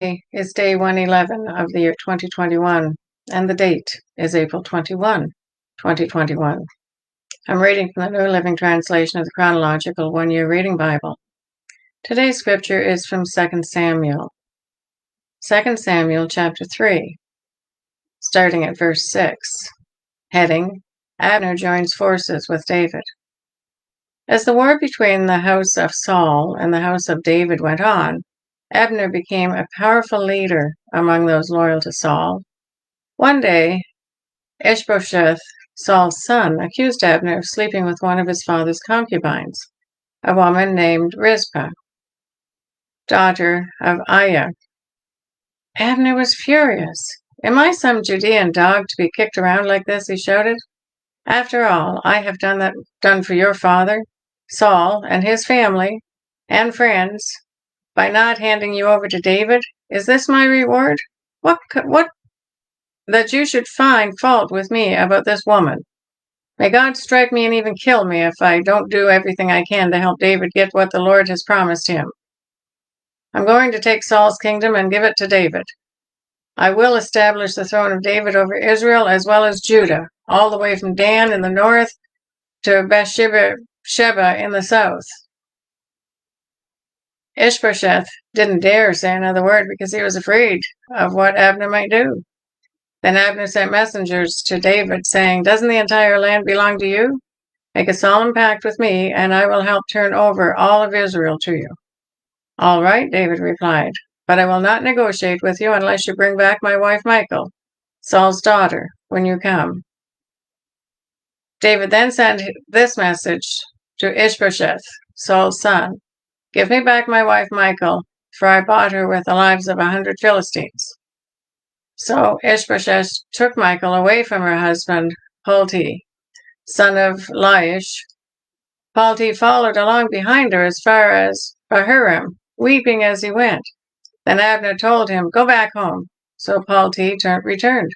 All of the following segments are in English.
Today is day 111 of the year 2021, and the date is April 21, 2021. I'm reading from the New Living Translation of the Chronological One-Year Reading Bible. Today's scripture is from 2 Samuel. 2 Samuel chapter 3, starting at verse 6. Heading, Abner joins forces with David. As the war between the house of Saul and the house of David went on, Abner became a powerful leader among those loyal to Saul. One day, Ishbosheth, Saul's son, accused Abner of sleeping with one of his father's concubines, a woman named Rizpah, daughter of Aiah. Abner was furious. "Am I some Judean dog to be kicked around like this?" he shouted. "After all I have done for your father, Saul, and his family and friends, by not handing you over to David? Is this my reward? What that you should find fault with me about this woman? May God strike me and even kill me if I don't do everything I can to help David get what the Lord has promised him. I'm going to take Saul's kingdom and give it to David. I will establish the throne of David over Israel as well as Judah, all the way from Dan in the north to Sheba in the south." Ishbosheth didn't dare say another word because he was afraid of what Abner might do. Then Abner sent messengers to David, saying, "Doesn't the entire land belong to you? Make a solemn pact with me, and I will help turn over all of Israel to you." "All right," David replied, "but I will not negotiate with you unless you bring back my wife Michal, Saul's daughter, when you come." David then sent this message to Ishbosheth, Saul's son: "Give me back my wife Michal, for I bought her with the lives of 100 Philistines." So Ishbosheth took Michal away from her husband, Palti, son of Laish. Palti followed along behind her as far as Bahurim, weeping as he went. Then Abner told him, "Go back home." So Palti returned.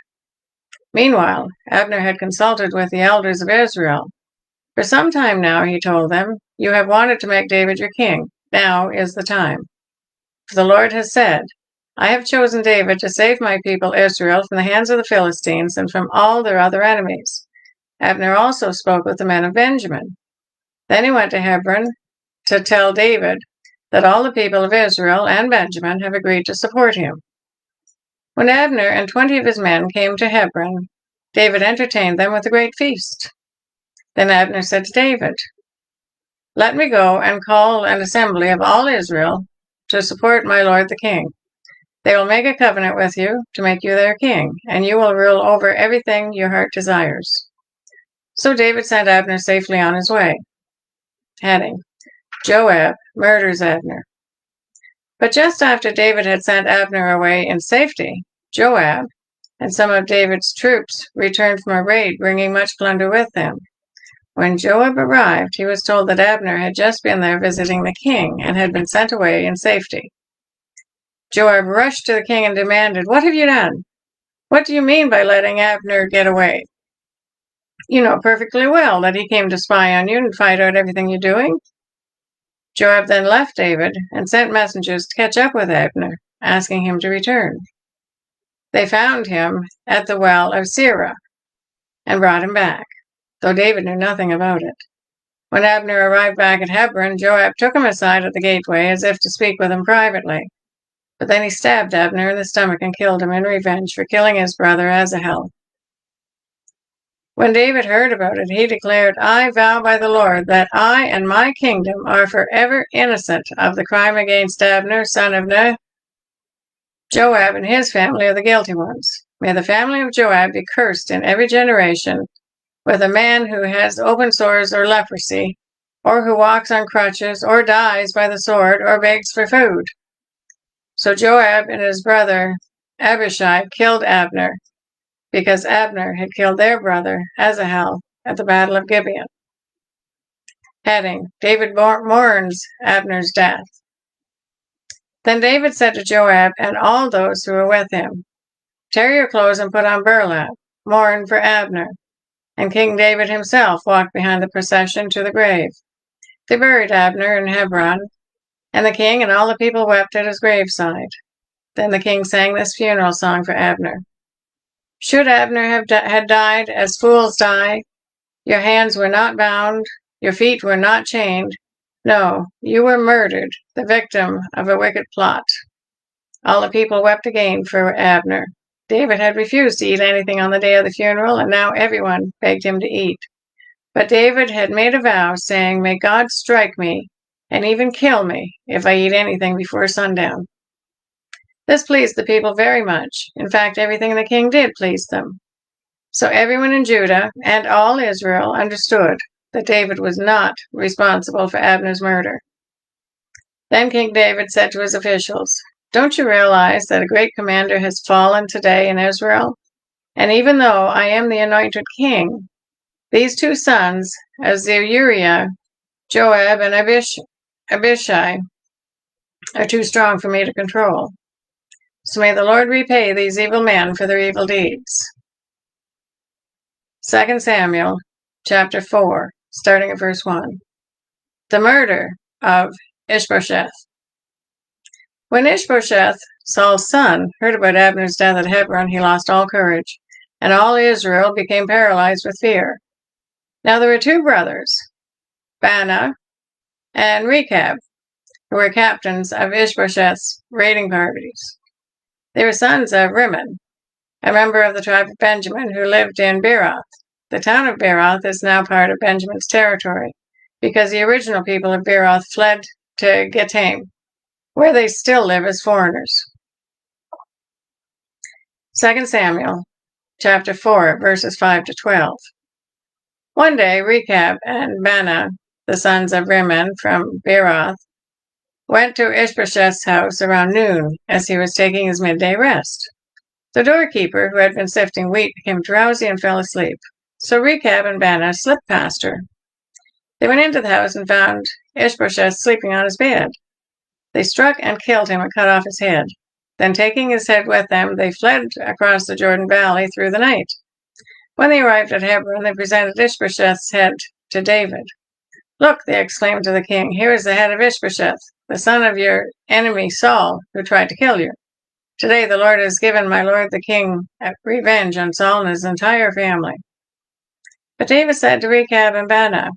Meanwhile, Abner had consulted with the elders of Israel. "For some time now," he told them, "you have wanted to make David your king. Now is the time. For the Lord has said, I have chosen David to save my people Israel from the hands of the Philistines and from all their other enemies." Abner also spoke with the men of Benjamin. Then he went to Hebron to tell David that all the people of Israel and Benjamin have agreed to support him. When Abner and 20 of his men came to Hebron, David entertained them with a great feast. Then Abner said to David, "Let me go and call an assembly of all Israel to support my lord the king. They will make a covenant with you to make you their king, and you will rule over everything your heart desires." So David sent Abner safely on his way. Heading, Joab murders Abner. But just after David had sent Abner away in safety, Joab and some of David's troops returned from a raid, bringing much plunder with them. When Joab arrived, he was told that Abner had just been there visiting the king and had been sent away in safety. Joab rushed to the king and demanded, "What have you done? What do you mean by letting Abner get away? You know perfectly well that he came to spy on you and find out everything you're doing." Joab then left David and sent messengers to catch up with Abner, asking him to return. They found him at the well of Sirah and brought him back, though David knew nothing about it. When Abner arrived back at Hebron, Joab took him aside at the gateway as if to speak with him privately. But then he stabbed Abner in the stomach and killed him in revenge for killing his brother Asahel. When David heard about it, he declared, "I vow by the Lord that I and my kingdom are forever innocent of the crime against Abner, son of Ner. Joab and his family are the guilty ones. May the family of Joab be cursed in every generation, with a man who has open sores or leprosy, or who walks on crutches, or dies by the sword, or begs for food." So Joab and his brother Abishai killed Abner, because Abner had killed their brother Asahel at the Battle of Gibeon. Heading, David mourns Abner's death. Then David said to Joab and all those who were with him, "Tear your clothes and put on burlap, mourn for Abner." And King David himself walked behind the procession to the grave. They buried Abner in Hebron, and the king and all the people wept at his graveside. Then the king sang this funeral song for Abner. Should Abner had died as fools die, your hands were not bound, your feet were not chained. No, you were murdered, the victim of a wicked plot. All the people wept again for Abner. David had refused to eat anything on the day of the funeral, and now everyone begged him to eat. But David had made a vow, saying, "May God strike me, and even kill me, if I eat anything before sundown." This pleased the people very much. In fact, everything the king did pleased them. So everyone in Judah and all Israel understood that David was not responsible for Abner's murder. Then King David said to his officials, "Don't you realize that a great commander has fallen today in Israel? And even though I am the anointed king, these two sons, Uriah, Joab, and Abishai, are too strong for me to control. So may the Lord repay these evil men for their evil deeds." 2 Samuel chapter 4, starting at verse 1. The murder of Ishbosheth. When Ishbosheth, Saul's son, heard about Abner's death at Hebron, he lost all courage, and all Israel became paralyzed with fear. Now there were two brothers, Baanah and Rechab, who were captains of Ishbosheth's raiding parties. They were sons of Rimmon, a member of the tribe of Benjamin, who lived in Beeroth. The town of Beeroth is now part of Benjamin's territory, because the original people of Beeroth fled to Gitaim, where they still live as foreigners. 2 Samuel chapter 4, verses 5 to 12. One day Rechab and Baanah, the sons of Rimmon from Beeroth, went to Ishbosheth's house around noon as he was taking his midday rest. The doorkeeper, who had been sifting wheat, became drowsy and fell asleep. So Rechab and Baanah slipped past her. They went into the house and found Ishbosheth sleeping on his bed. They struck and killed him and cut off his head. Then, taking his head with them, they fled across the Jordan Valley through the night. When they arrived at Hebron, they presented Ishbosheth's head to David. "Look," they exclaimed to the king, "here is the head of Ishbosheth, the son of your enemy Saul, who tried to kill you. Today the Lord has given my lord the king revenge on Saul and his entire family." But David said to Rechab and Baanah,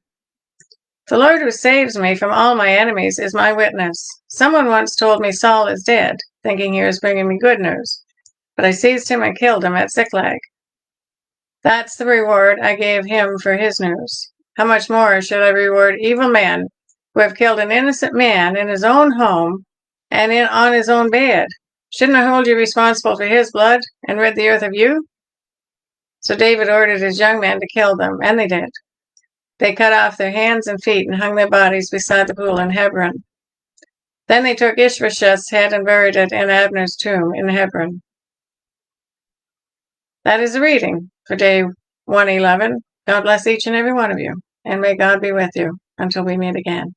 "The Lord who saves me from all my enemies is my witness. Someone once told me Saul is dead, thinking he was bringing me good news. But I seized him and killed him at Ziklag. That's the reward I gave him for his news. How much more should I reward evil men who have killed an innocent man in his own home and on his own bed? Shouldn't I hold you responsible for his blood and rid the earth of you?" So David ordered his young men to kill them, and they did. They cut off their hands and feet and hung their bodies beside the pool in Hebron. Then they took Ishbosheth's head and buried it in Abner's tomb in Hebron. That is the reading for day 111. God bless each and every one of you, and may God be with you until we meet again.